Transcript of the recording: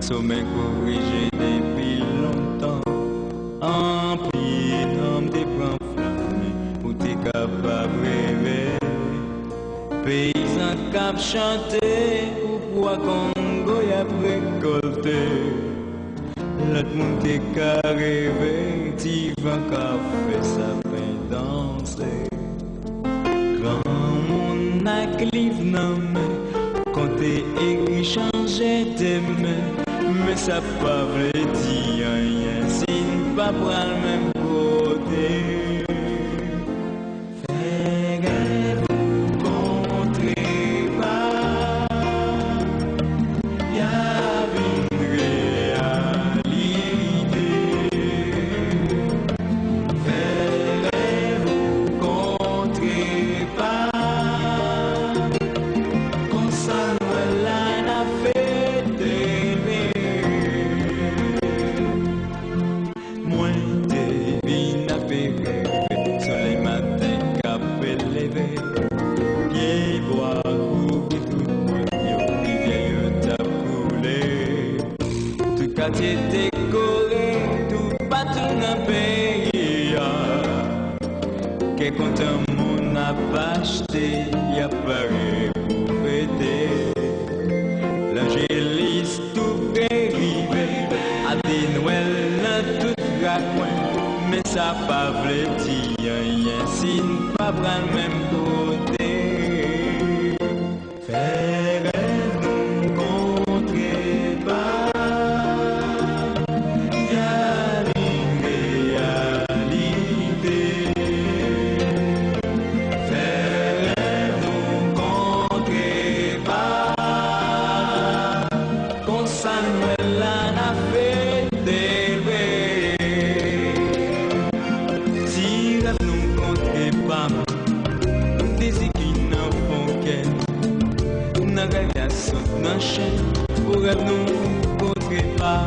sommet corrigé depuis longtemps. En prier, homme te prend flamme, ou t'es capable rêver. Paysan cap chanter, ou pour Congo y a récolté. L'autre monde t'es qu'à rêver, t'y vas qu'à faire sa peine danser. Grand monde a clive nan men, quand t'es écrit changer tes mains, mais ça pas vle di rien, si pas pral même côté. Fais rêve ou contrer pas, y'a une réalité. Fais rêve ou contrer pas, comme ça la n'a fait t'aimer. Moi t'es vine à pérer, soleil matin cap élevé. Pieds bois coupé tout le monde, yo rivière t'a coulé. Tout quartier décoré, tout partout dans le pays. Qu'est content mon n'a pas acheté, y a pas pour fêter. L'angéliste tout dérivé, à des Noël dans tout raccoin, mais ça pas vle di rien, si pas pral même côté. Fais rêve nous contrer pas, y'a une réalité. Fais rêve nous contrer pas, qu'on Samuel la n'a fait d'aimer. Si rêve nous contrer pas, des qui n'en font qu'elle, n'a rêve à son enchaîne, pour rêve nous contrer pas.